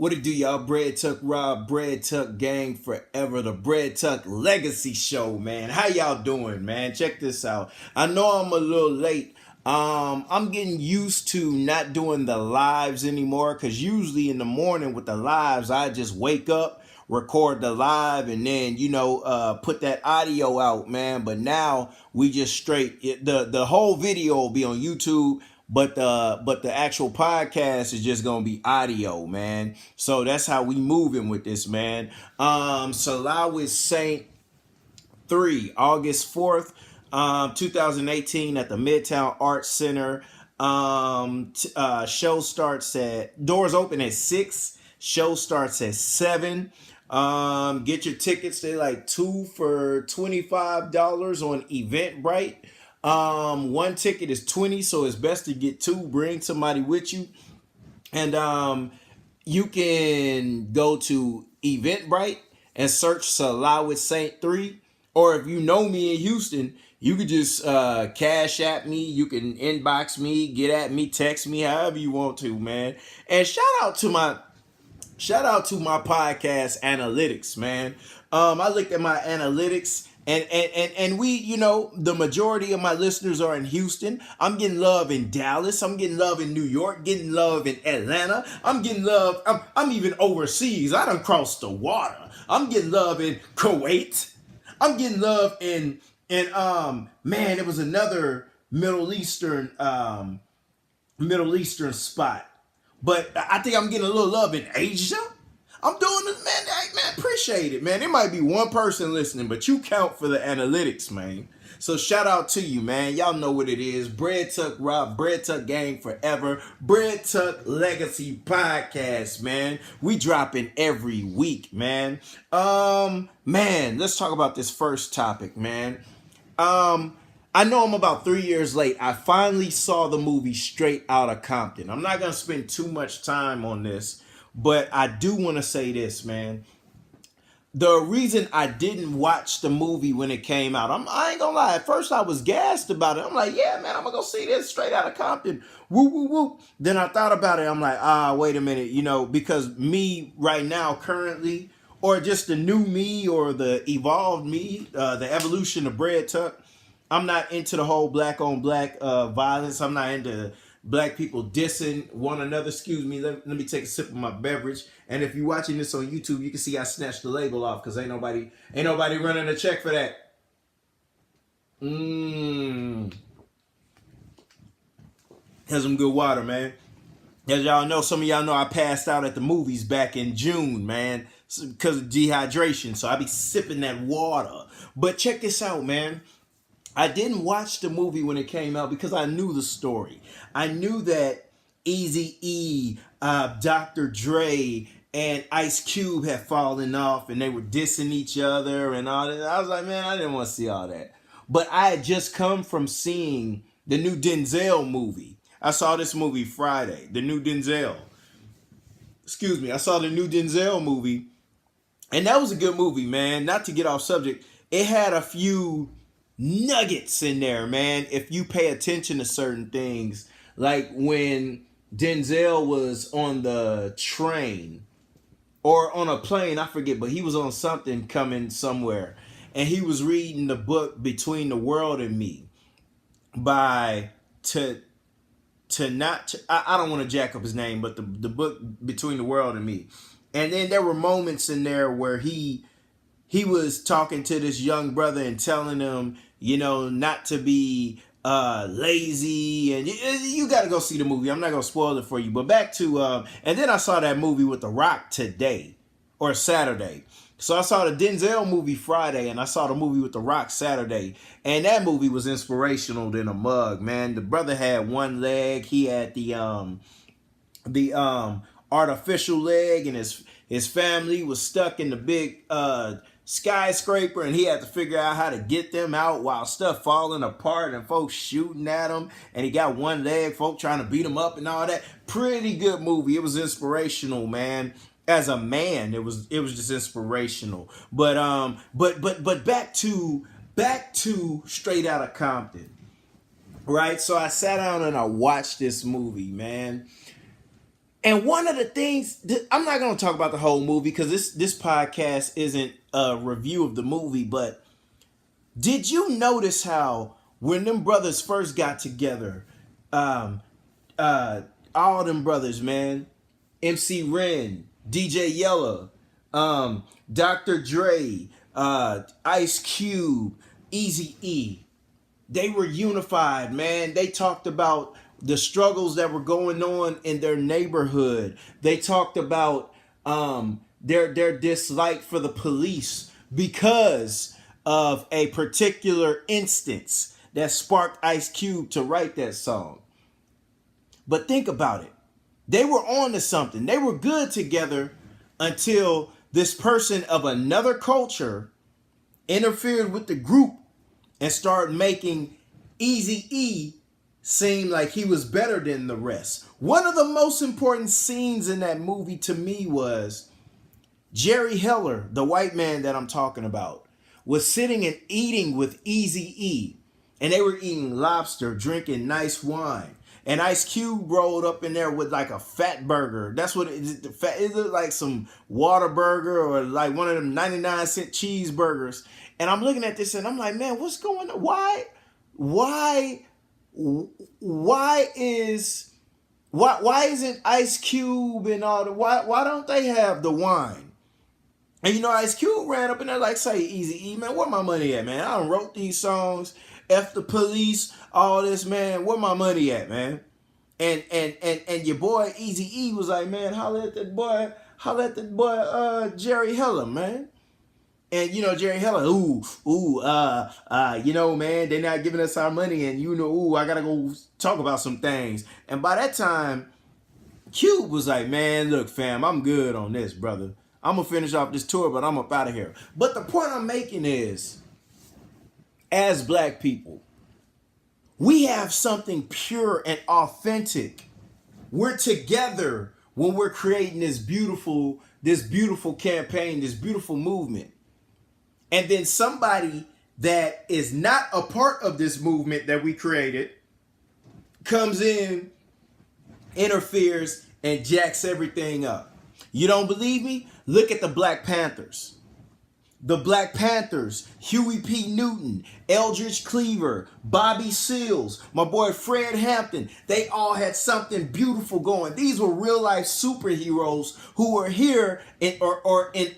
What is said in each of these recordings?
What it do, y'all? Bread Tuck Rob, Bread Tuck Gang Forever, the Bread Tuck Legacy Show, man. How y'all doing, man? Check this out. I know I'm a little late. I'm getting used to not doing the lives anymore because usually in the morning with the lives, I just wake up, record the live, and then put that audio out, man. But now we just the whole video will be on YouTube, but the actual podcast is just gonna be audio, man. So that's how we moving with this, man. Salawis Saint 3, August 4th, 2018 at the Midtown Arts Center. Show starts at doors open at 6. Show starts at 7. Get your tickets. They're like 2 for $25 on Eventbrite. One ticket is 20, so it's best to get two. Bring somebody with you. And you can go to Eventbrite and search Salawis Saint 3. Or if you know me in Houston, you could just cash at me. You can inbox me, get at me, text me, however you want to, man. And shout out to my podcast analytics, man. I looked at my analytics, and we, the majority of my listeners are in Houston. I'm getting love in Dallas. I'm getting love in New York. Getting love in Atlanta. I'm getting love. I'm even overseas. I done crossed the water. I'm getting love in Kuwait. I'm getting love in man, it was another Middle Eastern spot. But I think I'm getting a little love in Asia. I'm doing this, man. Hey, man, appreciate it, man. There might be one person listening, but you count for the analytics, man. So shout out to you, man. Y'all know what it is. Bread Tuck Rob, Bread Tuck Gang Forever, Bread Tuck Legacy Podcast, man. We dropping every week, man. Man, let's talk about this first topic, man. I know I'm about 3 years late. I finally saw the movie Straight Outta Compton. I'm not going to spend too much time on this, but I do want to say this, man. The reason I didn't watch the movie when it came out, I ain't gonna lie. At first, I was gassed about it. I'm like, yeah, man, I'm gonna go see this Straight Outta Compton. Woo, woo, woo. Then I thought about it. I'm like, wait a minute, because me right now, currently, or just the new me or the evolved me, the evolution of Bread Tuck, I'm not into the whole black on black violence. I'm not into black people dissing one another. Excuse me. Let me take a sip of my beverage. And if you're watching this on YouTube, you can see I snatched the label off because ain't nobody running a check for that. Has some good water, man. As y'all know, some of y'all know I passed out at the movies back in June, man, because of dehydration. So I be sipping that water. But check this out, man. I didn't watch the movie when it came out because I knew the story. I knew that Eazy-E, Dr. Dre, and Ice Cube had fallen off and they were dissing each other and all that. I was like, man, I didn't want to see all that. But I had just come from seeing the new Denzel movie. I saw this movie Friday, the new Denzel. Excuse me, I saw the new Denzel movie. And that was a good movie, man. Not to get off subject. It had a few nuggets in there, man. If you pay attention to certain things, like when Denzel was on the train or on a plane, I forget, but he was on something coming somewhere, and he was reading the book Between the World and Me by I don't want to jack up his name, but the book Between the World and Me. And then there were moments in there where he was talking to this young brother and telling him, not to be lazy, and you got to go see the movie. I'm not going to spoil it for you, but back to, and then I saw that movie with The Rock today or Saturday. So I saw the Denzel movie Friday and I saw the movie with The Rock Saturday, and that movie was inspirational than a mug, man. The brother had one leg. He had the artificial leg, and his family was stuck in the big skyscraper, and he had to figure out how to get them out while stuff falling apart and folks shooting at him, and he got one leg, folk trying to beat him up and all that. Pretty good movie. It was inspirational, man. As a man, it was just inspirational. But back to Straight Outta Compton. Right? So I sat down and I watched this movie, man. And one of the things I'm not going to talk about the whole movie because this podcast isn't a review of the movie, but did you notice how when them brothers first got together, um, uh, all them brothers, man, MC Ren, DJ Yella, Dr. Dre, Ice Cube, Easy E, they were unified, man. They talked about the struggles that were going on in their neighborhood. They talked about their dislike for the police because of a particular instance that sparked Ice Cube to write that song. But think about it. They were on to something. They were good together until this person of another culture interfered with the group and started making Easy E seem like he was better than the rest. One of the most important scenes in that movie to me was Jerry Heller, the white man that I'm talking about, was sitting and eating with Easy E. And they were eating lobster, drinking nice wine. And Ice Cube rolled up in there with like a fat burger. That's what it is. It looked like some water burger or like one of them 99-cent cheeseburgers. And I'm looking at this and I'm like, man, what's going on? Why isn't Ice Cube and all the why don't they have the wine? And you know, Ice Cube ran up in there like, say, Easy E, man, where my money at, man? I done wrote these songs, F the police, all this, man. Where my money at, man? And your boy Easy E was like, man, holla at that boy, Jerry Heller, man. And you know, Jerry Heller, you know, man, they're not giving us our money, and you know, I gotta go talk about some things. And by that time, Cube was like, man, look, fam, I'm good on this, brother. I'm gonna finish off this tour, but I'm up out of here. But the point I'm making is, as black people, we have something pure and authentic. We're together when we're creating this beautiful campaign, this beautiful movement. And then somebody that is not a part of this movement that we created comes in, interferes, and jacks everything up. You don't believe me? Look at the Black Panthers. The Black Panthers, Huey P. Newton, Eldridge Cleaver, Bobby Seals, my boy Fred Hampton, they all had something beautiful going. These were real life superheroes who were here in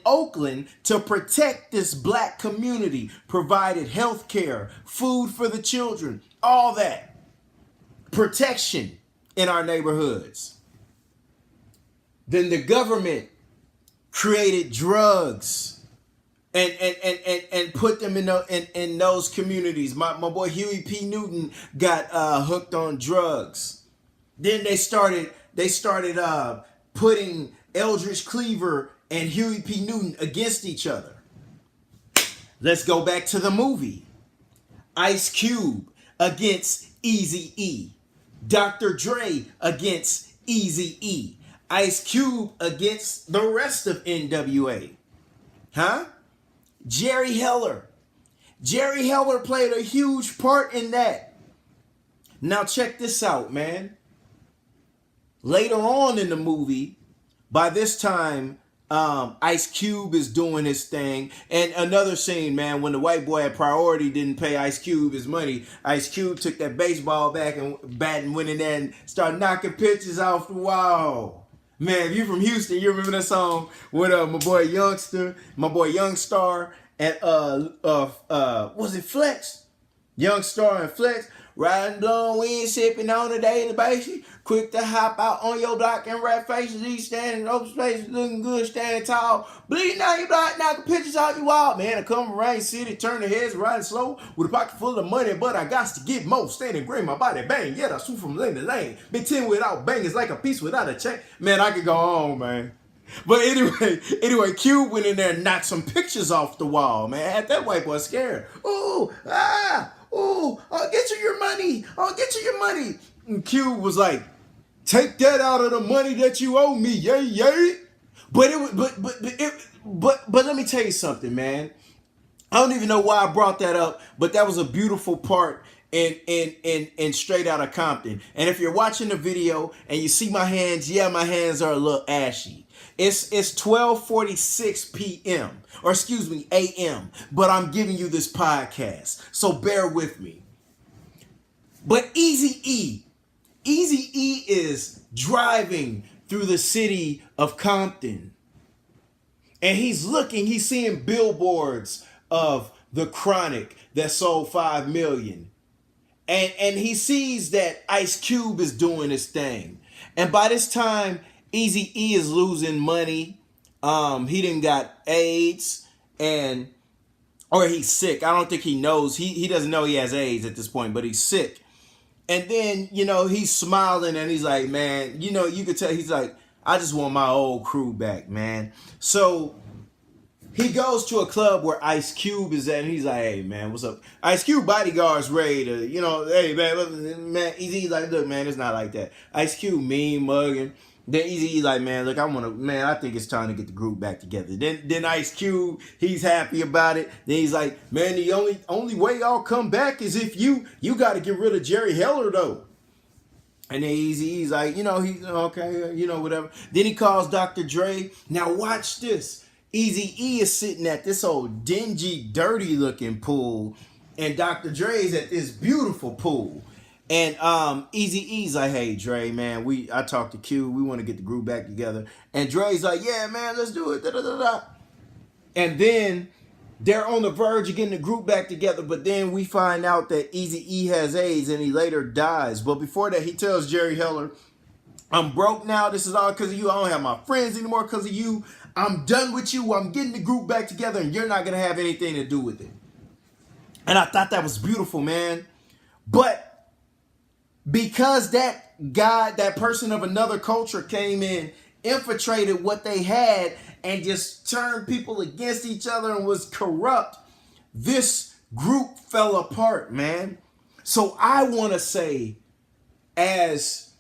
Oakland to protect this black community, provided health care, food for the children, all that. Protection in our neighborhoods. Then the government created drugs and put them in those communities. My boy Huey P. Newton got hooked on drugs. Then they started putting Eldridge Cleaver and Huey P. Newton against each other. Let's go back to the movie. Ice Cube against Easy E. Dr. Dre against Easy E. Ice Cube against the rest of NWA. Huh? Jerry Heller. Jerry Heller played a huge part in that. Now check this out, man. Later on in the movie, by this time, Ice Cube is doing his thing. And another scene, man, when the white boy at Priority didn't pay Ice Cube his money, Ice Cube took that baseball bat and went in there and started knocking pitches off the wall. Man, if you're from Houston, you remember that song with my boy Youngstar, and was it Flex? Youngstar and Flex, riding blowing wind, sipping on a daily basis, quick to hop out on your block and rat faces, each standing in open spaces, looking good, standing tall, bleeding out your block, knocking pictures out your wall. Man, I come from Rain City, turn the heads, riding slow, with a pocket full of money, but I got to get more, standing gray, my body bang, yet I swoop from lane to lane, Big 10 without bang is like a piece without a chain. Man, I could go on, man. But anyway, Cube went in there and knocked some pictures off the wall, man. Had that white boy scared. I'll get you your money. I'll get you your money. And Cube was like, take that out of the money that you owe me, yay. But let me tell you something, man. I don't even know why I brought that up, but that was a beautiful part in Straight Outta Compton. And if you're watching the video and you see my hands, yeah, my hands are a little ashy. It's 12:46 p.m. or excuse me, a.m. But I'm giving you this podcast, so bear with me. But Eazy-E is driving through the city of Compton, and he's seeing billboards of the Chronic that sold 5 million. And he sees that Ice Cube is doing his thing. And by this time, Eazy-E is losing money. He done got AIDS or he's sick. I don't think he knows. He doesn't know he has AIDS at this point, but he's sick. And then, he's smiling and he's like, man, you could tell he's like, I just want my old crew back, man. So he goes to a club where Ice Cube is at, and he's like, hey, man, what's up? Ice Cube bodyguard's ready to, hey, man, Eazy like, look, man, it's not like that. Ice Cube mean mugging. Then Eazy like, man, look, I think it's time to get the group back together. Then Ice Cube, he's happy about it. Then he's like, man, the only way y'all come back is if you got to get rid of Jerry Heller, though. And then Eazy's like, he's okay, whatever. Then he calls Dr. Dre. Now watch this. Eazy-E is sitting at this old dingy, dirty looking pool, and Dr. Dre's at this beautiful pool. And Eazy-E's like, hey Dre, man, I talked to Q, we want to get the group back together. And Dre's like, yeah, man, let's do it. Da, da, da, da. And then they're on the verge of getting the group back together, but then we find out that Eazy-E has AIDS and he later dies. But before that, he tells Jerry Heller, I'm broke now. This is all because of you. I don't have my friends anymore because of you. I'm done with you. I'm getting the group back together, and you're not going to have anything to do with it. And I thought that was beautiful, man. But because that person of another culture came in, infiltrated what they had, and just turned people against each other and was corrupt, this group fell apart, man. So I want to say, as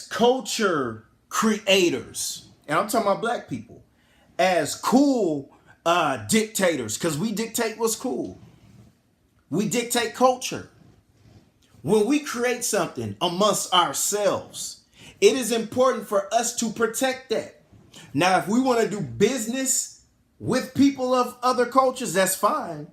culture creators, and I'm talking about black people, as cool dictators, because we dictate what's cool. We dictate culture. When we create something amongst ourselves, it is important for us to protect that. Now, if we want to do business with people of other cultures, that's fine.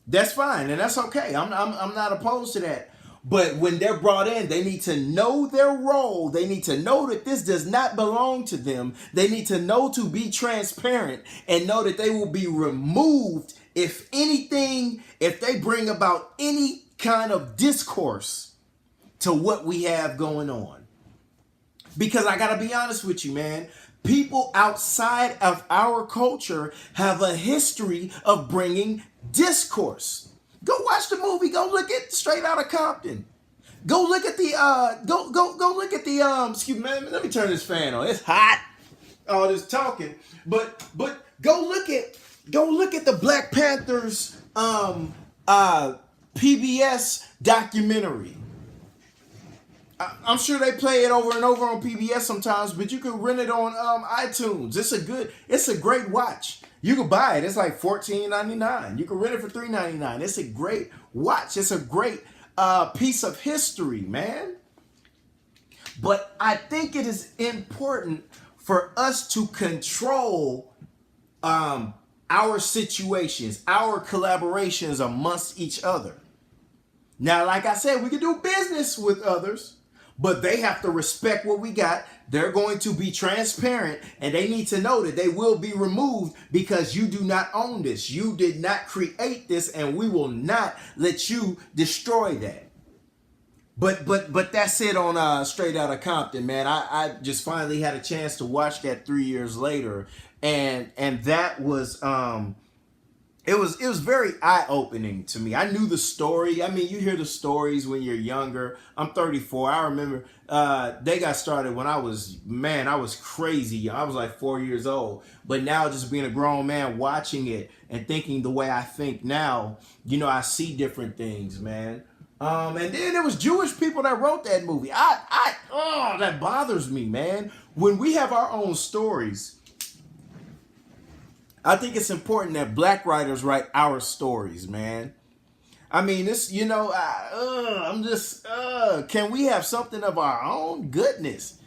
That's fine, and that's okay. I'm not opposed to that. But when they're brought in, they need to know their role. They need to know that this does not belong to them. They need to know to be transparent and know that they will be removed if they bring about any kind of discourse to what we have going on. Because I got to be honest with you, man. People outside of our culture have a history of bringing discourse. Go watch the movie. Go look at Straight Outta Compton. Go look at the go look at the excuse me, man, let me turn this fan on. It's hot. All this talking. But go look at the Black Panthers PBS documentary. I'm sure they play it over and over on PBS sometimes, but you can rent it on iTunes. It's a great watch. You can buy it. It's like $14.99. You can rent it for $3.99. It's a great watch. It's a great piece of history, man. But I think it is important for us to control our situations, our collaborations amongst each other. Now, like I said, we can do business with others, but they have to respect what we got. They're going to be transparent, and they need to know that they will be removed because you do not own this. You did not create this, and we will not let you destroy that. But that's it on Straight Outta Compton, man. I just finally had a chance to watch that 3 years later, and that was it was very eye-opening to me. I knew the story. I mean, you hear the stories when you're younger. I'm 34. I remember they got started when I was crazy. I was like 4 years old. But now, just being a grown man, watching it and thinking the way I think now, I see different things, man. And then there was Jewish people that wrote that movie. That bothers me, man. When we have our own stories, I think it's important that black writers write our stories, man. I mean, this, I'm just, can we have something of our own? Goodness.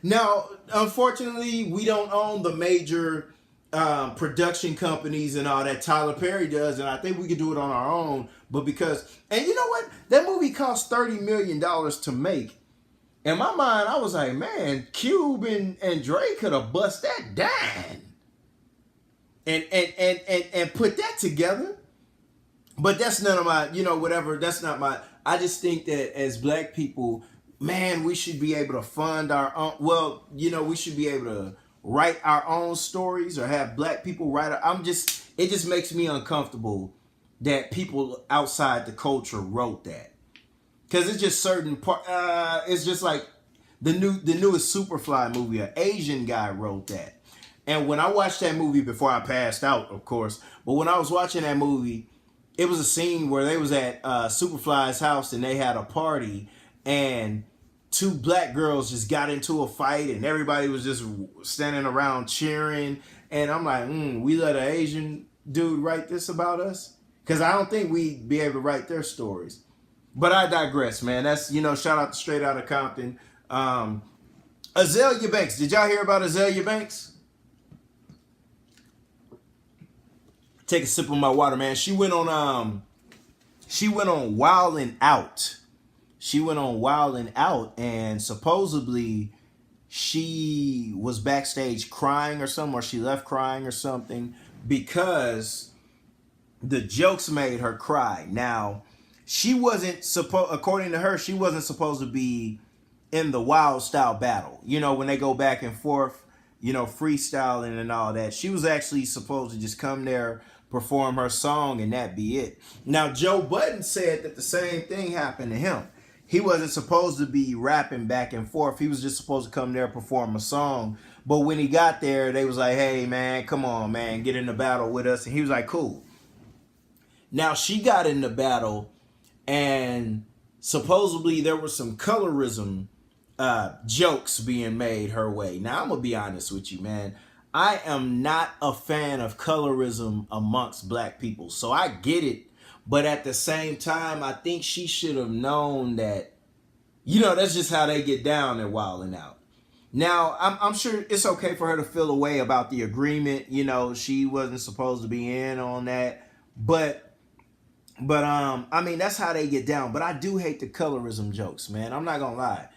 Now, unfortunately, we don't own the major production companies and all that Tyler Perry does, and I think we could do it on our own. But and you know what? That movie cost $30 million to make. In my mind, I was like, man, Cube and Dre could have bust that down and put that together. But that's none of my, whatever. That's not my. I just think that as black people, man, we should be able to fund our own. Well, we should be able to write our own stories or have black people write. It just makes me uncomfortable that people outside the culture wrote that. Because it's just certain part. It's just like the newest Superfly movie. An Asian guy wrote that. And when I watched that movie before I passed out, of course, but when I was watching that movie, it was a scene where they was at Superfly's house and they had a party, and two black girls just got into a fight and everybody was just standing around cheering. And I'm like, we let an Asian dude write this about us? Because I don't think we'd be able to write their stories. But I digress, man. That's, shout out to Straight Outta Compton. Azalea Banks. Did y'all hear about Azalea Banks? Take a sip of my water, man. She went on Wild 'N Out. She went on Wild 'N Out, and supposedly she was backstage crying or something, or she left crying or something because the jokes made her cry. Now, she wasn't according to her, she wasn't supposed to be in the Wild style battle. When they go back and forth, freestyling and all that. She was actually supposed to just come there, perform her song, and that be it. Now, Joe Budden said that the same thing happened to him. He wasn't supposed to be rapping back and forth. He was just supposed to come there, perform a song. But when he got there, they was like, hey, man, come on, man, get in the battle with us. And he was like, cool. Now, she got in the battle, and supposedly there was some colorism jokes being made her way. Now, I'm going to be honest with you, man. I am not a fan of colorism amongst black people. So I get it. But at the same time, I think she should have known that, that's just how they get down at Wild 'N Out. Now, I'm sure it's okay for her to feel a way about the agreement. She wasn't supposed to be in on that. But I mean, that's how they get down. But I do hate the colorism jokes, man. I'm not going to lie.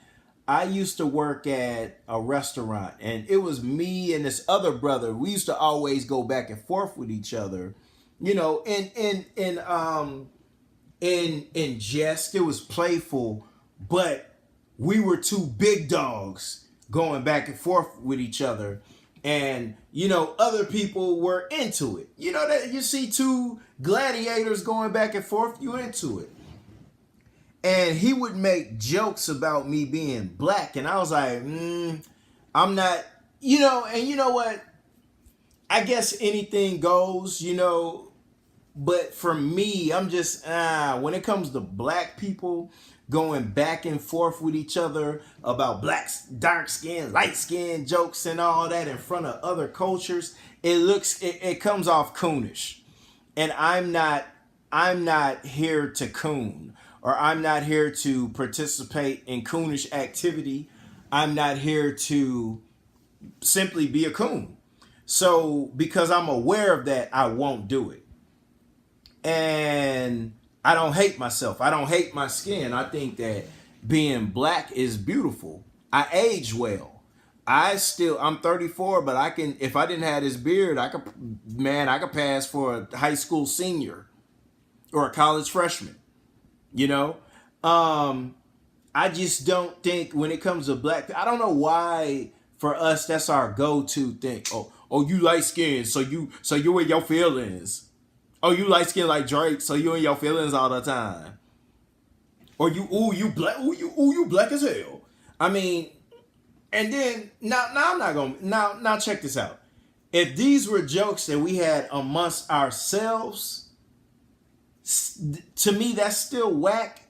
I used to work at a restaurant, and it was me and this other brother. We used to always go back and forth with each other, in jest. It was playful, but we were two big dogs going back and forth with each other, and other people were into it. That you see two gladiators going back and forth, you into it. And he would make jokes about me being black. And I was like, I'm not, and you know what? I guess anything goes, but for me, I'm just, when it comes to black people going back and forth with each other about black, dark skin, light skin jokes and all that in front of other cultures, it comes off coonish. And I'm not here to coon. Or I'm not here to participate in coonish activity. I'm not here to simply be a coon. So because I'm aware of that, I won't do it. And I don't hate myself. I don't hate my skin. I think that being black is beautiful. I age well. I'm 34, but if I didn't have this beard, I could pass for a high school senior or a college freshman. I just don't think when it comes to black, I don't know why for us that's our go-to thing. Oh, you light skinned, so you in your feelings. Oh, you light skinned like Drake, so you in your feelings all the time. Or you black as hell. I mean, and then now I'm not gonna now check this out. If these were jokes that we had amongst ourselves, to me that's still whack.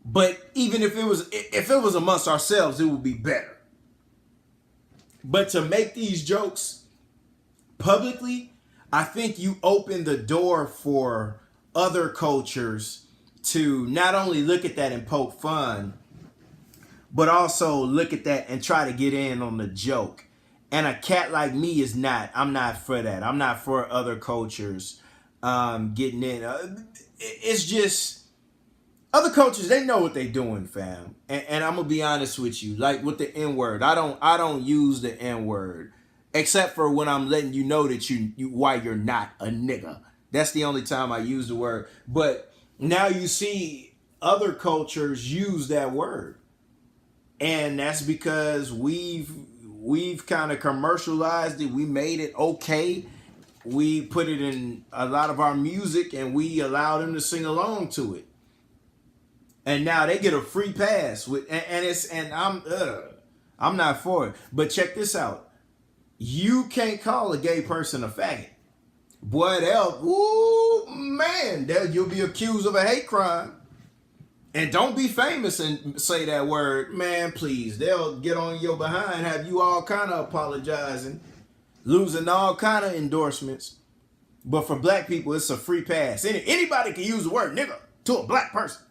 But even if it was amongst ourselves, it would be better. But to make these jokes publicly, I think you open the door for other cultures to not only look at that and poke fun, but also look at that and try to get in on the joke. And a cat like me is not. I'm not for that. I'm not for other cultures getting in. It's just other cultures. They know what they doing, fam. And I'm gonna be honest with you. Like with the N word, I don't use the N word except for when I'm letting you know that you why you're not a nigga. That's the only time I use the word. But now you see other cultures use that word, and that's because we've kind of commercialized it. We made it okay. We put it in a lot of our music, and we allow them to sing along to it. And now they get a free pass with, and I'm not for it. But check this out: you can't call a gay person a faggot. Boy, you'll be accused of a hate crime. And don't be famous and say that word, man, please. They'll get on your behind, have you all kind of apologizing, losing all kind of endorsements. But for black people, it's a free pass. Anybody can use the word nigga to a black person.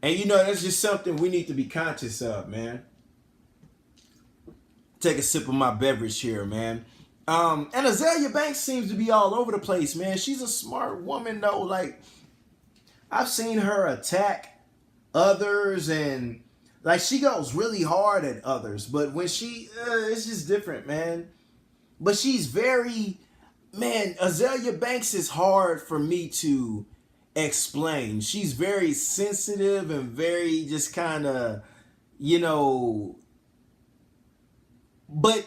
And that's just something we need to be conscious of, man. Take a sip of my beverage here, man. And Azalea Banks seems to be all over the place, man. She's a smart woman, though. Like, I've seen her attack others, and like she goes really hard at others, but when it's just different, man. But she's very, man, Azalea Banks is hard for me to explain. She's very sensitive and very just kind of, but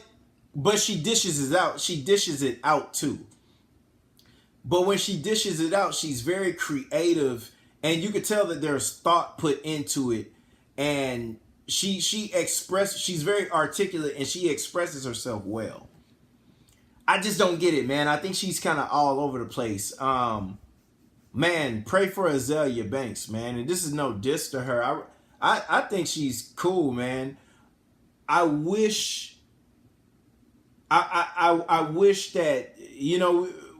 she dishes it out. She dishes it out too. But when she dishes it out, she's very creative, and you can tell that there's thought put into it. And she's very articulate, and she expresses herself well. I just don't get it, man. I think she's kind of all over the place. Man, pray for Azalea Banks, man. And this is no diss to her. I think she's cool, man. I wish that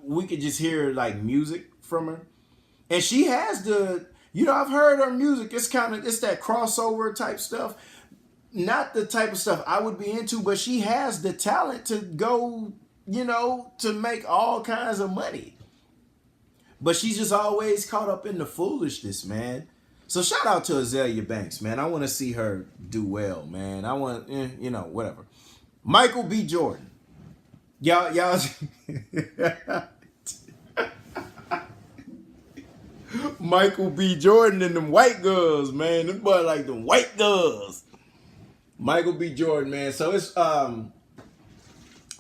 we could just hear like music from her. And she has I've heard her music. It's that crossover type stuff. Not the type of stuff I would be into, but she has the talent to go, to make all kinds of money. But she's just always caught up in the foolishness, man. So shout out to Azalea Banks, man. I want to see her do well, man. I want, whatever. Michael B. Jordan. Y'all. Michael B. Jordan and them white girls, man. This boy like them white girls. Michael B. Jordan, man. So it's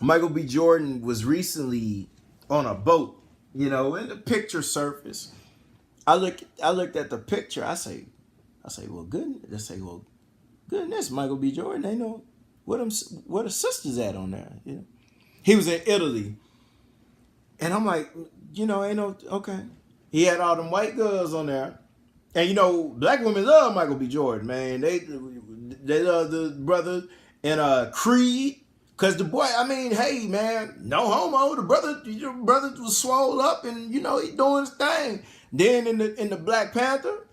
Michael B. Jordan was recently on a boat, and the picture surfaced. I looked at the picture. I say, well, goodness. Goodness, Michael B. Jordan. They know where the sisters at on there. He was in Italy, and I'm like, okay. He had all them white girls on there. And black women love Michael B. Jordan, man. They love the brother in Creed. Cause the boy, hey man, no homo. The brother was swole up, and he doing his thing. Then in the Black Panther,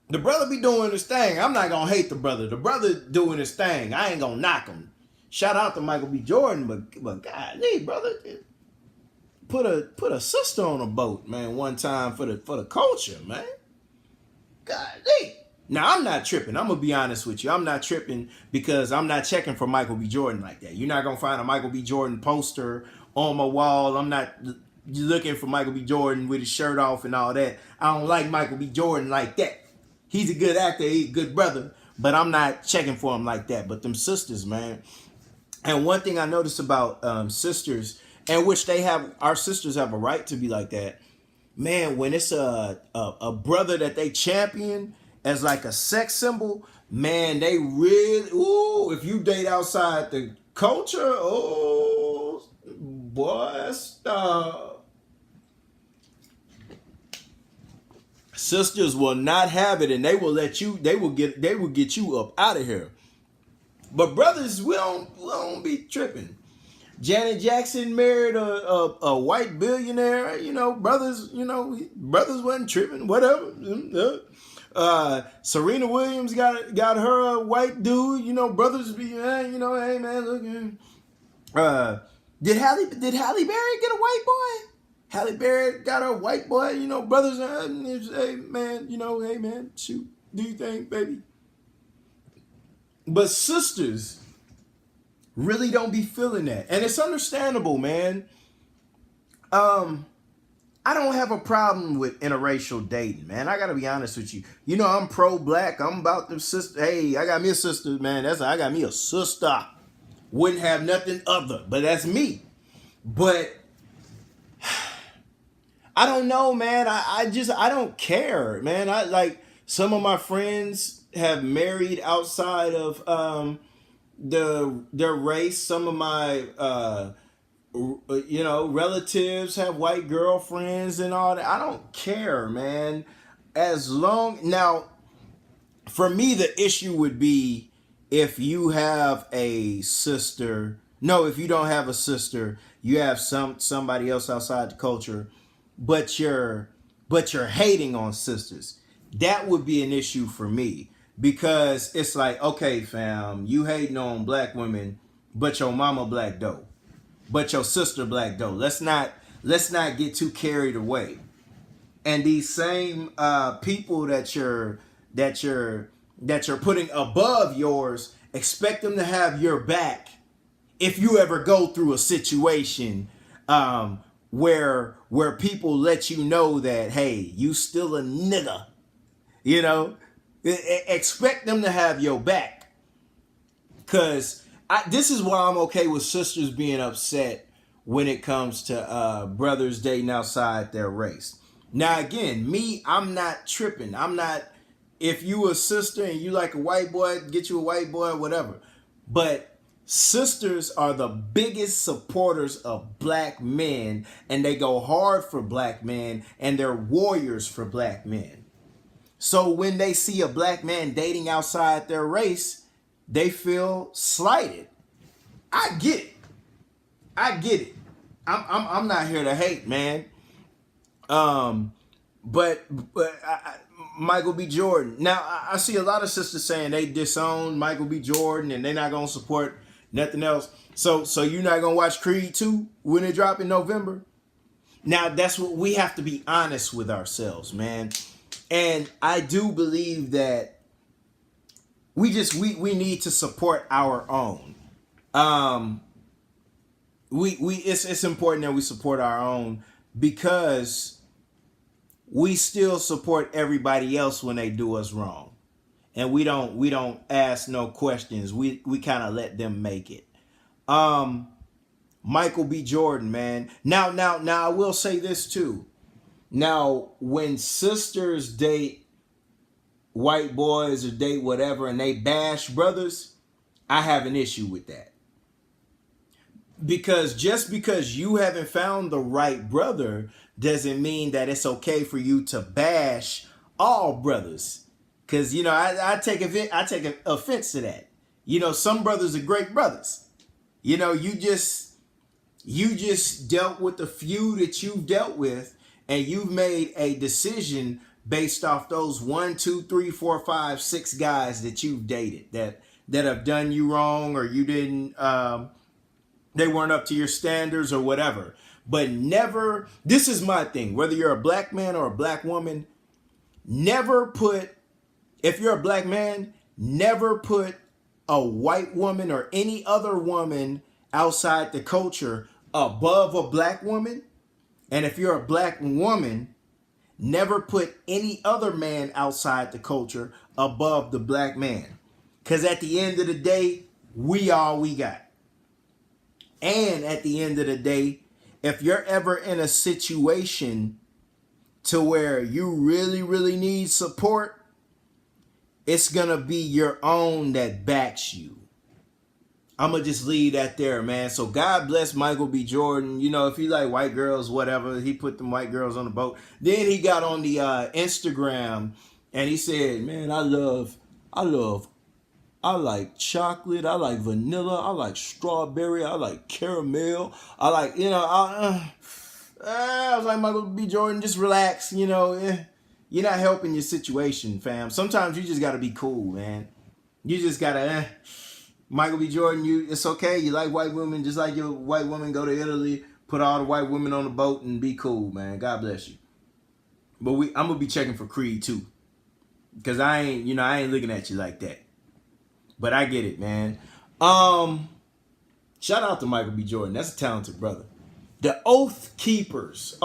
the brother be doing his thing. I'm not gonna hate the brother. The brother doing his thing. I ain't gonna knock him. Shout out to Michael B. Jordan, but golly, brother. Put a sister on a boat, man, one time for the culture, man. Golly. Now, I'm not tripping. I'm going to be honest with you. I'm not tripping because I'm not checking for Michael B. Jordan like that. You're not going to find a Michael B. Jordan poster on my wall. I'm not looking for Michael B. Jordan with his shirt off and all that. I don't like Michael B. Jordan like that. He's a good actor. He's a good brother, but I'm not checking for him like that. But them sisters, man. And one thing I noticed about sisters, and which our sisters have a right to be like that, man, when it's a brother that they champion as like a sex symbol, man, they really, if you date outside the culture, boy, stop. Sisters will not have it, and they will get you up out of here. But brothers, we don't be tripping. Janet Jackson married a white billionaire. Brothers wasn't tripping. Whatever. Serena Williams got her a white dude. Brothers be hey man, look. Did Halle Berry get a white boy? Halle Berry got a white boy. Brothers. Hey man, hey man, shoot, do you think, baby? But sisters really don't be feeling that, and it's understandable, man. I don't have a problem with interracial dating, man. I gotta be honest with you. I'm pro-black. I'm about the sister. Hey, I got me a sister, man. I got me a sister. Wouldn't have nothing other, but that's me. But I don't know, man. I don't care, man. I like some of my friends have married outside of their race. Some of my relatives have white girlfriends and all that. I don't care, man. As long now, for me, the issue would be if you have a sister. No, if you don't have a sister, you have somebody else outside the culture, but you're hating on sisters. That would be an issue for me, because it's like, okay, fam, you hating on black women, but your mama black dope, but your sister black dope. Let's not get too carried away. And these same people that you're putting above yours, expect them to have your back if you ever go through a situation where people let you know that, hey, you still a nigga. Expect them to have your back. Because this is why I'm okay with sisters being upset when it comes to brothers dating outside their race. Now, again, me, I'm not tripping. I'm not, if you a sister and you like a white boy, get you a white boy, whatever. But sisters are the biggest supporters of black men, and they go hard for black men, and they're warriors for black men. So when they see a black man dating outside their race, they feel slighted. I get it. I'm not here to hate, man. But Michael B. Jordan. Now I see a lot of sisters saying they disown Michael B. Jordan and they're not gonna support nothing else. So you're not gonna watch Creed 2 when it drop in November? Now that's what we have to be honest with ourselves, man. And I do believe that we need to support our own. It's important that we support our own, because we still support everybody else when they do us wrong, and we don't ask no questions. We kind of let them make it. Michael B. Jordan, man. Now I will say this too. Now, when sisters date white boys or date whatever and they bash brothers, I have an issue with that. Because just because you haven't found the right brother doesn't mean that it's okay for you to bash all brothers. Because, I take offense to that. Some brothers are great brothers. You just dealt with the few that you've dealt with, and you've made a decision based off those 1, 2, 3, 4, 5, 6 guys that you've dated that have done you wrong, or you didn't, they weren't up to your standards or whatever. But never, this is my thing, whether you're a black man or a black woman, if you're a black man, never put a white woman or any other woman outside the culture above a black woman. And if you're a black woman, never put any other man outside the culture above the black man. Because at the end of the day, we all we got. And at the end of the day, if you're ever in a situation to where you really, really need support, it's going to be your own that backs you. I'm going to just leave that there, man. So God bless Michael B. Jordan. If you like white girls, whatever, he put them white girls on the boat. Then he got on the Instagram and he said, man, I love I like chocolate. I like vanilla. I like strawberry. I like caramel. I like, I was like, Michael B. Jordan, just relax. You're not helping your situation, fam. Sometimes you just got to be cool, man. You just got to, Michael B. Jordan, it's okay. You like white women, just like your white woman, go to Italy, put all the white women on the boat and be cool, man. God bless you. But I'm going to be checking for Creed, too. Because I ain't looking at you like that. But I get it, man. Shout out to Michael B. Jordan. That's a talented brother. The Oath Keepers.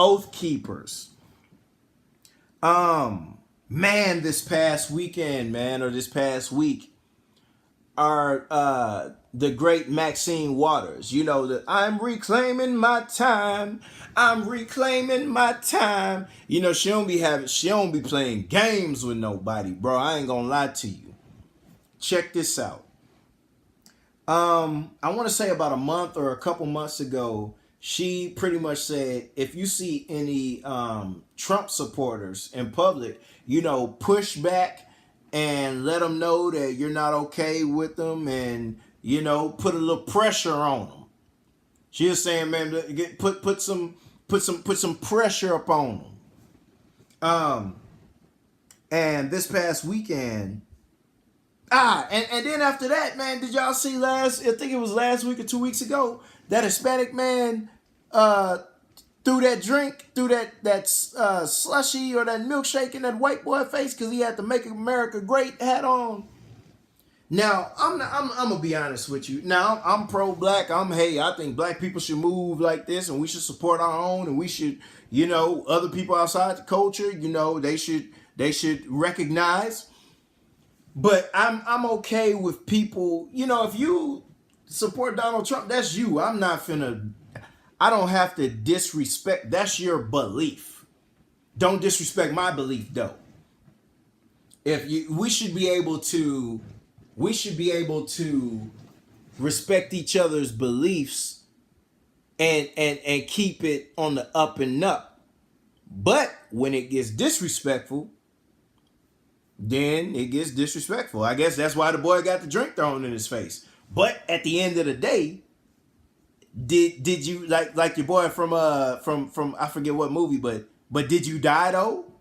Man, this past weekend, man, or this past week, are the great Maxine Waters. You know that I'm reclaiming my time. I'm reclaiming my time. She don't be playing games with nobody, bro. I ain't gonna lie to you. Check this out. I want to say about a month or a couple months ago, she pretty much said, if you see any Trump supporters in public, push back and let them know that you're not okay with them, and put a little pressure on them. She was saying, man, put some pressure up on them. And this past weekend, and then after that, man, did y'all see I think it was last week or 2 weeks ago, that Hispanic man threw that drink, threw that slushy or that milkshake in that white boy face because he had the Make America Great hat on. Now, I'm gonna be honest with you. Now, I'm pro-black. I think black people should move like this, and we should support our own, and we should, other people outside the culture, they should recognize. But I'm okay with people, if you support Donald Trump, that's you. I don't have to disrespect. That's your belief. Don't disrespect my belief, though. We should be able to respect each other's beliefs and keep it on the up and up. But when it gets disrespectful, then it gets disrespectful. I guess that's why the boy got the drink thrown in his face. But at the end of the day, did you like your boy from I forget what movie, but did you die though?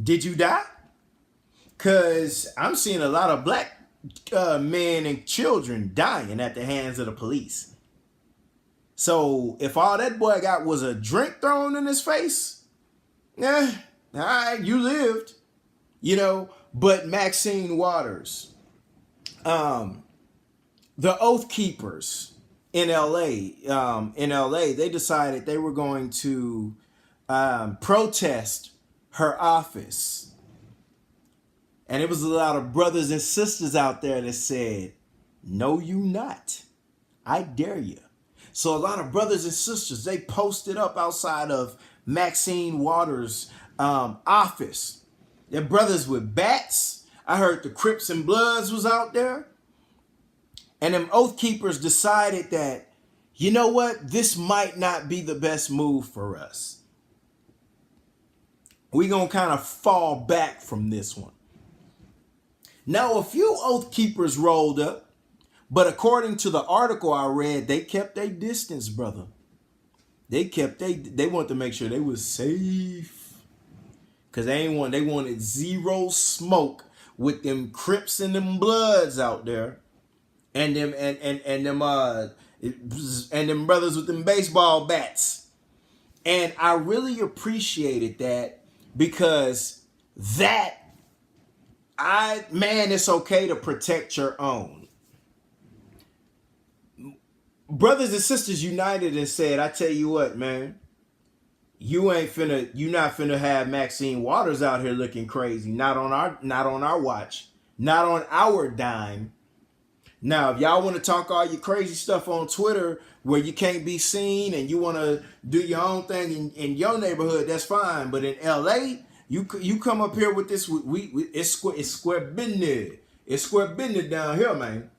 Did you die? Cause I'm seeing a lot of black men and children dying at the hands of the police. So if all that boy got was a drink thrown in his face, all right, you lived. But Maxine Waters, the Oath Keepers in LA, they decided they were going to protest her office. And it was a lot of brothers and sisters out there that said, no, you not. I dare you. So a lot of brothers and sisters, they posted up outside of Maxine Waters' office. They're brothers with bats. I heard the Crips and Bloods was out there. And them Oath Keepers decided that, you know what? This might not be the best move for us. We're going to kind of fall back from this one. Now, a few Oath Keepers rolled up, but according to the article I read, they kept their distance, brother. They wanted to make sure they was safe. Because they wanted zero smoke with them Crips and them Bloods out there. And them brothers with them baseball bats. And I really appreciated that, because it's okay to protect your own. Brothers and sisters united and said, I tell you what, man, you not finna have Maxine Waters out here looking crazy. Not on our watch. Not on our dime. Now, if y'all want to talk all your crazy stuff on Twitter where you can't be seen and you want to do your own thing in your neighborhood, that's fine. But in LA, you come up here with this. It's square business. It's square business down here, man.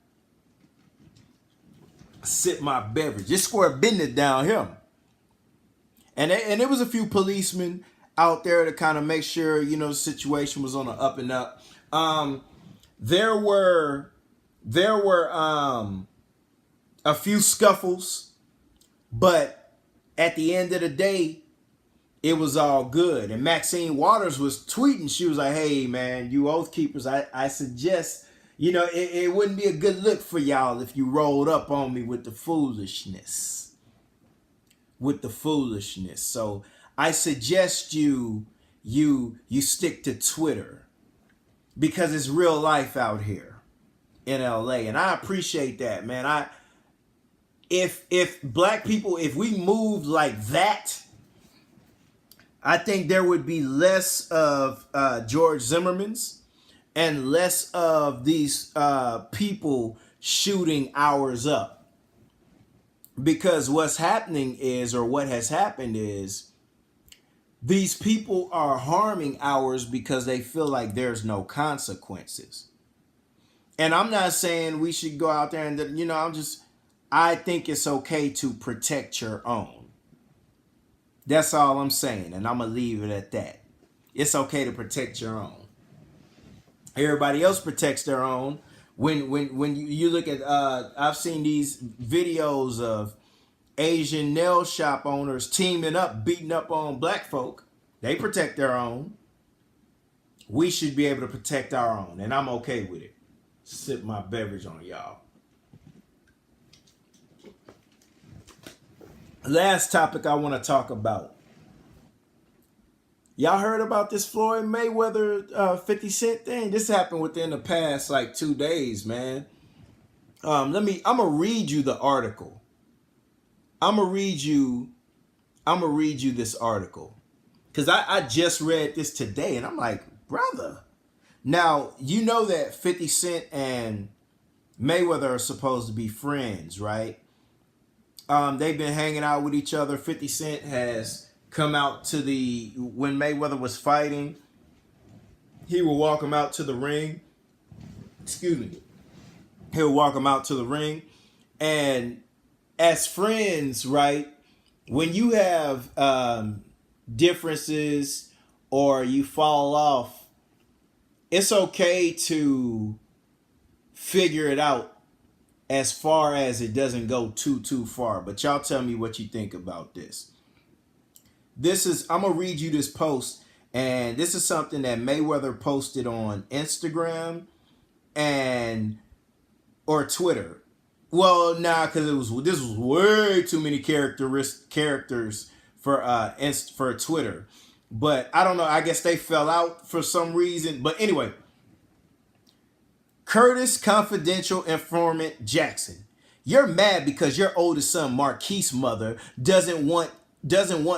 Sip my beverage. It's square business down here. And there was a few policemen out there to kind of make sure, the situation was on the up and up. There were There were a few scuffles, but at the end of the day, it was all good. And Maxine Waters was tweeting. She was like, hey, man, you Oath Keepers, I suggest, it wouldn't be a good look for y'all if you rolled up on me with the foolishness. So I suggest you stick to Twitter because it's real life out here in LA. And I appreciate that, man. If black people, if we moved like that, I think there would be less of George Zimmerman's and less of these people shooting ours up. Because what's happening is, or what has happened is, these people are harming ours because they feel like there's no consequences. And I'm not saying we should go out there and, I think it's okay to protect your own. That's all I'm saying. And I'm going to leave it at that. It's okay to protect your own. Everybody else protects their own. When you look at, I've seen these videos of Asian nail shop owners teaming up, beating up on black folk. They protect their own. We should be able to protect our own. And I'm okay with it. Sip my beverage on y'all. Last topic I want to talk about. Y'all heard about this Floyd Mayweather 50 Cent thing? This happened within the past 2 days, man. I'm gonna read you the article. I'm gonna read you this article. Cause I just read this today and I'm like, brother. Now, you know that 50 Cent and Mayweather are supposed to be friends, right? They've been hanging out with each other. 50 Cent has come out to when Mayweather was fighting, he would walk him out to the ring. Excuse me. He would walk him out to the ring. And as friends, right, when you have differences or you fall off, it's okay to figure it out as far as it doesn't go too far. But y'all tell me what you think about this. I'm going to read you this post, and this is something that Mayweather posted on Instagram or Twitter. Well, because this was way too many characters for Twitter. But I don't know, I guess they fell out for some reason. But anyway, Curtis confidential informant Jackson. You're mad because your oldest son Marquise' mother doesn't want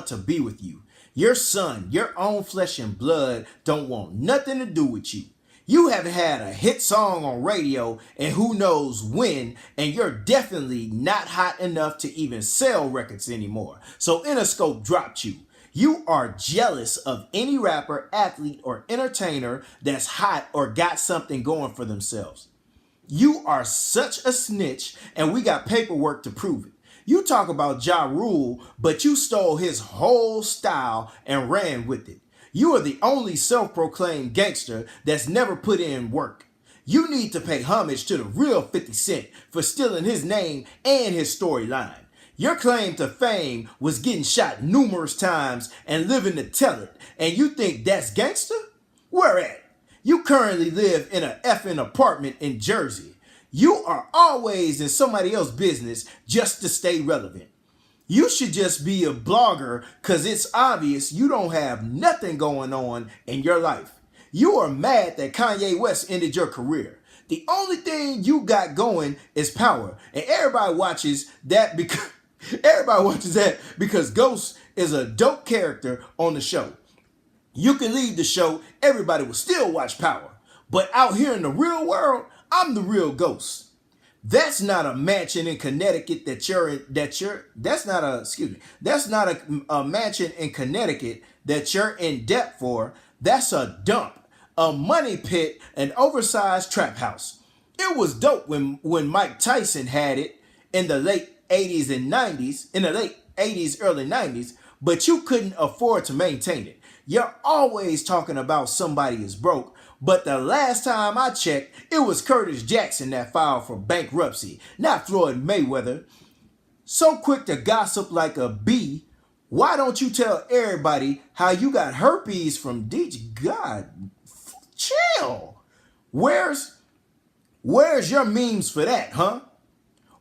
to be with you. Your son, your own flesh and blood, don't want nothing to do with you. You haven't had a hit song on radio and who knows when, and you're definitely not hot enough to even sell records anymore. So Interscope dropped you. You are jealous of any rapper, athlete, or entertainer that's hot or got something going for themselves. You are such a snitch, and we got paperwork to prove it. You talk about Ja Rule, but you stole his whole style and ran with it. You are the only self-proclaimed gangster that's never put in work. You need to pay homage to the real 50 Cent for stealing his name and his storyline. Your claim to fame was getting shot numerous times and living to tell it, and you think that's gangster? Where at? You currently live in an effing apartment in Jersey. You are always in somebody else's business just to stay relevant. You should just be a blogger because it's obvious you don't have nothing going on in your life. You are mad that Kanye West ended your career. The only thing you got going is power, and everybody watches that because Ghost is a dope character on the show. You can leave the show, everybody will still watch Power. But out here in the real world, I'm the real Ghost. That's not a mansion in Connecticut that's not a mansion in Connecticut that you're in debt for. That's a dump, a money pit, an oversized trap house. It was dope when Mike Tyson had it in the late 80s and 90s, early 90s, but you couldn't afford to maintain it. You're always talking about somebody is broke, but the last time I checked, it was Curtis Jackson that filed for bankruptcy, not Floyd Mayweather. So quick to gossip like a bee. Why don't you tell everybody how you got herpes from DJ? God, chill. Where's your memes for that, huh?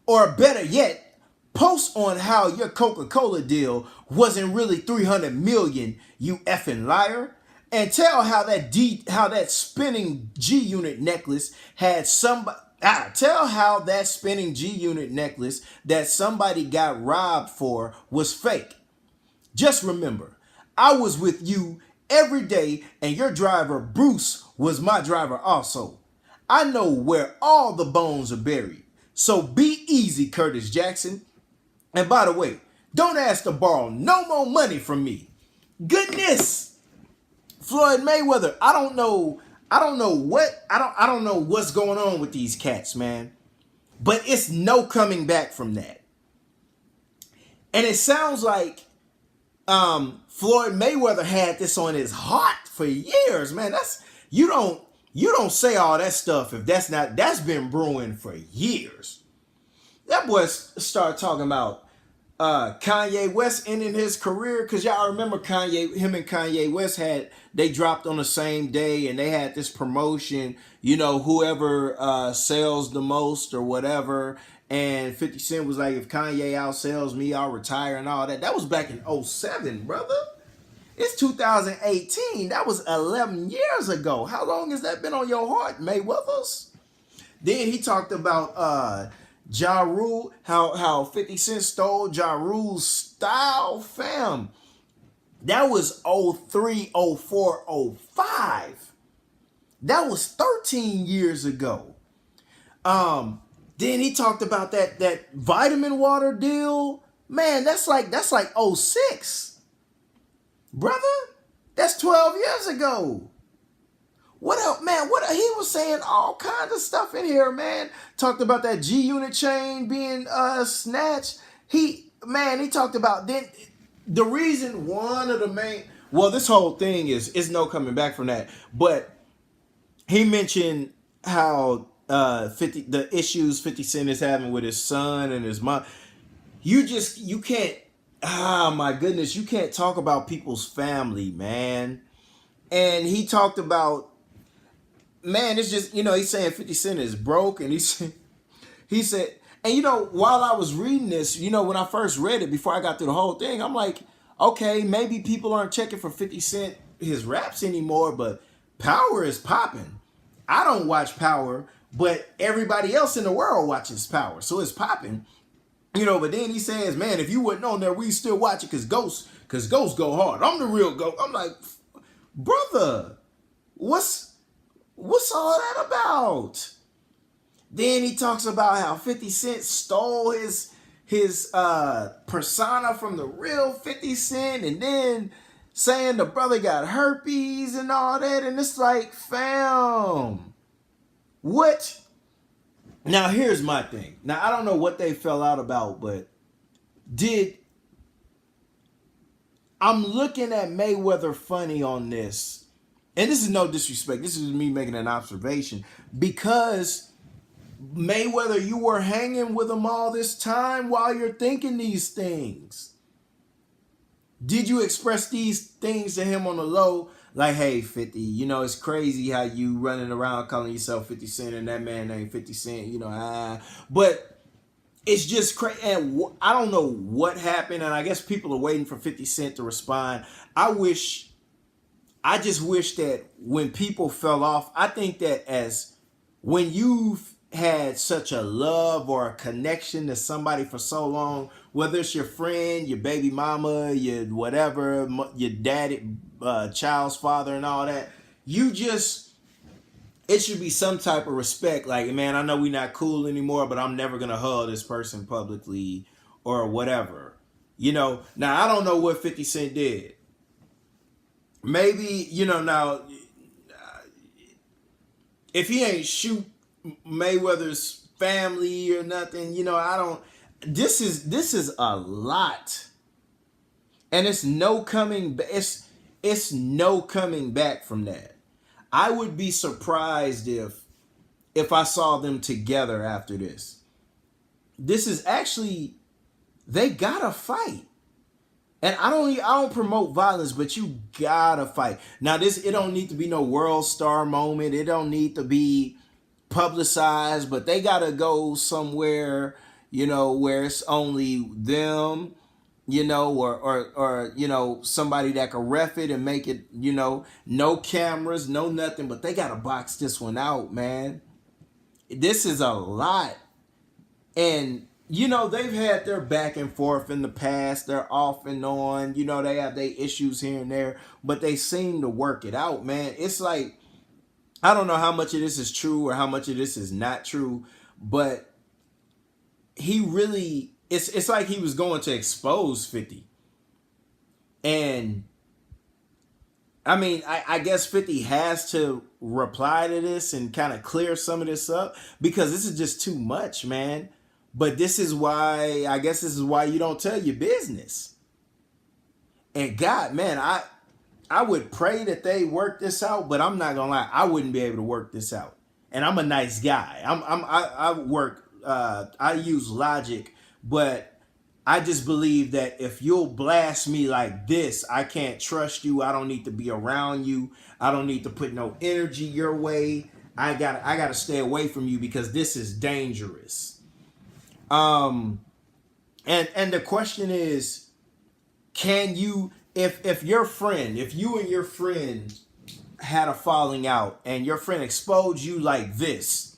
Or better yet, post on how your Coca-Cola deal wasn't really 300 million, you effing liar. And tell how that spinning G unit necklace had somebody tell how that spinning G unit necklace that somebody got robbed for was fake. Just remember, I was with you every day and your driver Bruce was my driver also. I know where all the bones are buried. So be easy, Curtis Jackson. And by the way, don't ask to borrow no more money from me. Goodness. Floyd Mayweather, I don't know what's going on with these cats, man. But it's no coming back from that. And it sounds like Floyd Mayweather had this on his heart for years, man. You don't say all that stuff if that's been brewing for years. That boy started talking about Kanye West ending his career, because y'all remember him and Kanye West they dropped on the same day and they had this promotion, whoever sells the most or whatever. And 50 Cent was like, if Kanye outsells me, I'll retire and all that. That was back in 2007, brother. It's 2018. That was 11 years ago. How long has that been on your heart, Mayweathers? Then he talked about Ja Rule, how 50 Cent stole Ja Rule's style, fam. That was 03, 04, 05. That was 13 years ago. Then he talked about that vitamin water deal. Man, that's like 06. Brother, that's 12 years ago. What else, man? He was saying all kinds of stuff in here, man. Talked about that G unit chain being snatched. He talked about then the reason one of the main this whole thing is no coming back from that. But he mentioned how the issues 50 Cent is having with his son and his mom. You can't, my goodness, you can't talk about people's family, man. And he talked about, man, it's just, he's saying 50 Cent is broke, and he said, and while I was reading this, when I first read it, before I got through the whole thing, I'm like, okay, maybe people aren't checking for 50 Cent his raps anymore, but Power is popping. I don't watch Power, but everybody else in the world watches Power, so it's popping. But then he says, man, if you wasn't on there, we still watch it because Ghosts go hard. I'm the real Ghost. I'm like, brother, what's all that about? Then he talks about how 50 Cent stole his persona from the real 50 Cent, and then saying the brother got herpes and all that, and it's like, fam, what? Now here's my thing. Now I don't know what they fell out about, but I'm looking at Mayweather funny on this, and this is no disrespect. This is me making an observation, because Mayweather, you were hanging with him all this time while you're thinking these things. Did you express these things to him on the low? Like, hey, 50, it's crazy how you running around calling yourself 50 Cent and that man ain't 50 Cent, But it's just crazy. And I don't know what happened. And I guess people are waiting for 50 Cent to respond. I just wish that when people fell off, I think that when you've had such a love or a connection to somebody for so long, whether it's your friend, your baby mama, your whatever, your daddy, child's father and all that, it should be some type of respect. Like, man, I know we're not cool anymore, but I'm never going to hug this person publicly or whatever. Now I don't know what 50 Cent did. Maybe, now, if he ain't shoot Mayweather's family or nothing, I don't. This is a lot, and it's no coming. it's no coming back from that. I would be surprised if I saw them together after this. This is actually, they gotta fight. And I don't promote violence, but you gotta fight. Now it don't need to be no world star moment. It don't need to be publicized, but they gotta go somewhere, where it's only them, or somebody that can ref it and make it, no cameras, no nothing, but they gotta box this one out, man. This is a lot. And they've had their back and forth in the past. They're off and on. They have their issues here and there, but they seem to work it out, man. It's like, I don't know how much of this is true or how much of this is not true, but he really, it's like he was going to expose 50. And I mean, I guess 50 has to reply to this and kind of clear some of this up, because this is just too much, man. But this is why you don't tell your business. And God, man, I would pray that they work this out, but I'm not gonna lie, I wouldn't be able to work this out. And I'm a nice guy. I use logic, but I just believe that if you'll blast me like this, I can't trust you. I don't need to be around you. I don't need to put no energy your way. I gotta stay away from you because this is dangerous. And the question is, can you, if you and your friend had a falling out and your friend exposed you like this,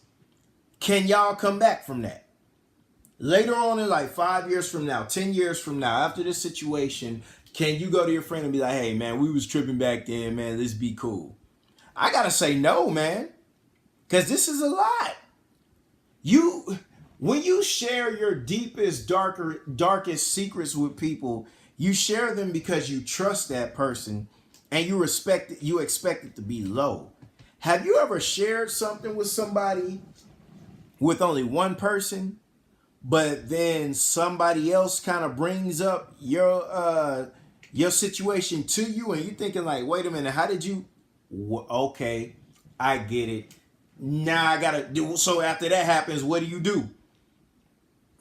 can y'all come back from that? Later on in like 5 years from now, 10 years from now, after this situation, can you go to your friend and be like, hey man, we was tripping back then, man, let's be cool? I gotta say no, man. Cause this is a lot. When you share your deepest, darkest secrets with people, you share them because you trust that person and you expect it to be low. Have you ever shared something with somebody with only one person, but then somebody else kind of brings up your situation to you and you're thinking like, wait a minute, how did you? Okay, I get it. Now I gotta do. So after that happens, what do?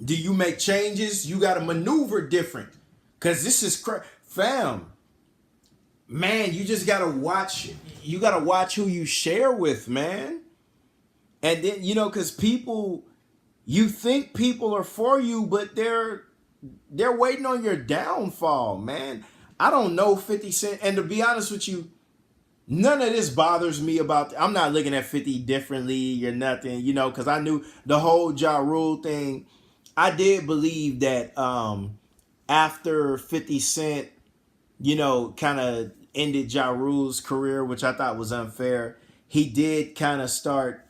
Do you make changes? You got to maneuver different. Because this is fam. Man, you just got to watch. You got to watch who you share with, man. And then, because people, you think people are for you, but they're waiting on your downfall, man. I don't know 50 Cent. And to be honest with you, none of this bothers me I'm not looking at 50 differently or nothing, because I knew the whole Ja Rule thing. I did believe that after 50 Cent, kind of ended Ja Rule's career, which I thought was unfair, he did kind of start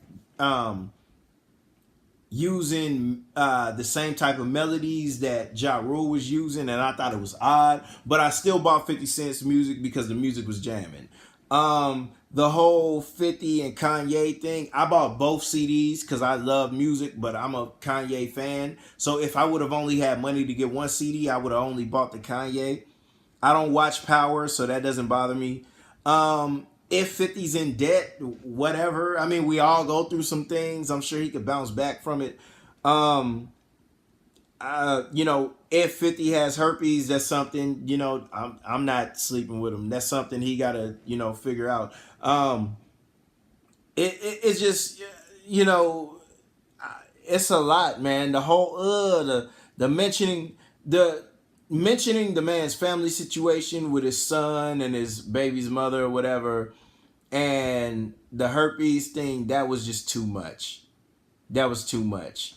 using the same type of melodies that Ja Rule was using, and I thought it was odd, but I still bought 50 Cent's music because the music was jamming. The whole 50 and Kanye thing, I bought both CDs because I love music, but I'm a Kanye fan. So if I would have only had money to get one CD, I would have only bought the Kanye. I don't watch Power, so that doesn't bother me. If 50's in debt, whatever. I mean, we all go through some things. I'm sure he could bounce back from it. If 50 has herpes, that's something, I'm not sleeping with him. That's something he got to, figure out. It's just, it's a lot, man. The whole, the mentioning the man's family situation with his son and his baby's mother or whatever, and the herpes thing, that was just too much. That was too much.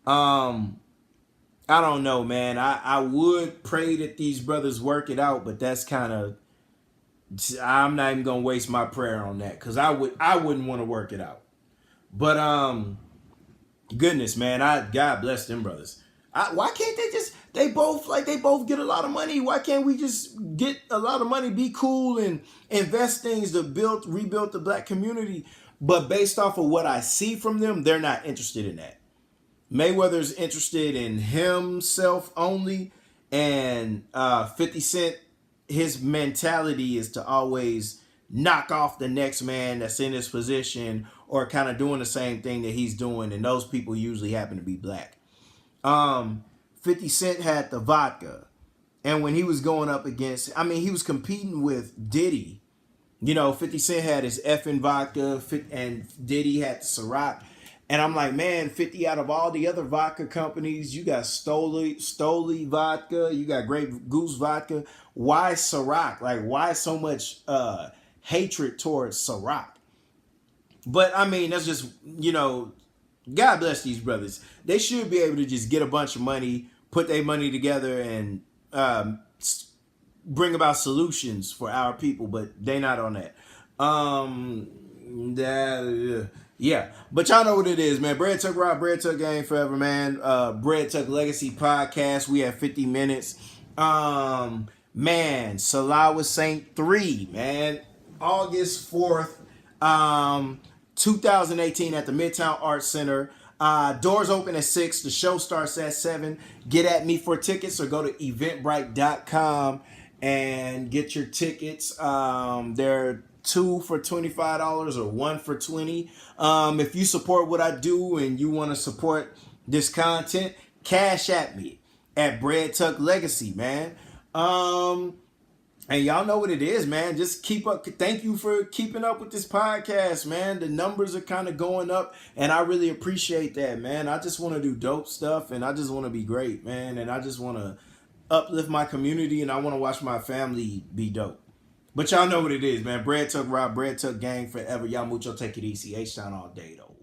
I don't know, man. I would pray that these brothers work it out, but that's kind of, I'm not even gonna waste my prayer on that because I wouldn't want to work it out. But goodness, man, God bless them brothers. Why can't they both get a lot of money? Why can't we just get a lot of money, be cool, and invest things to rebuild the black community? But based off of what I see from them, they're not interested in that. Mayweather's interested in himself only, and 50 Cent his mentality is to always knock off the next man that's in his position or kind of doing the same thing that he's doing, and those people usually happen to be black. 50 Cent had the vodka, and when he was going up against, I mean, he was competing with Diddy. You know, 50 Cent had his effing vodka, and Diddy had the Ciroc. And I'm like, man, 50, out of all the other vodka companies, you got Stoli vodka, you got Grey Goose vodka. Why Ciroc? Like, why so much hatred towards Ciroc? But I mean, that's just, you know, God bless these brothers. They should be able to just get a bunch of money, put their money together, and bring about solutions for our people, but they not on that. Yeah, but y'all know what it is, man. Bread Tuck Rock, Bread Tuck Gang forever, man. Bread Tuck Legacy Podcast. We have 50 minutes. Man, Salah with Saint 3, man. August 4th, 2018 at the Midtown Arts Center. Doors open at 6. The show starts at 7. Get at me for tickets or go to eventbrite.com and get your tickets. They're 2 for $25 or 1 for $20. If you support what I do and you want to support this content, cash at me at Bread Tuck Legacy, man. And y'all know what it is, man. Just keep up. Thank you for keeping up with this podcast, man. The numbers are kind of going up, and I really appreciate that, man. I just want to do dope stuff, and I just want to be great, man. And I just want to uplift my community, and I want to watch my family be dope. But y'all know what it is, man. Bread Tuck Rob, Bread Tuck Gang forever. Y'all mucho, take it easy. H-Town all day, though.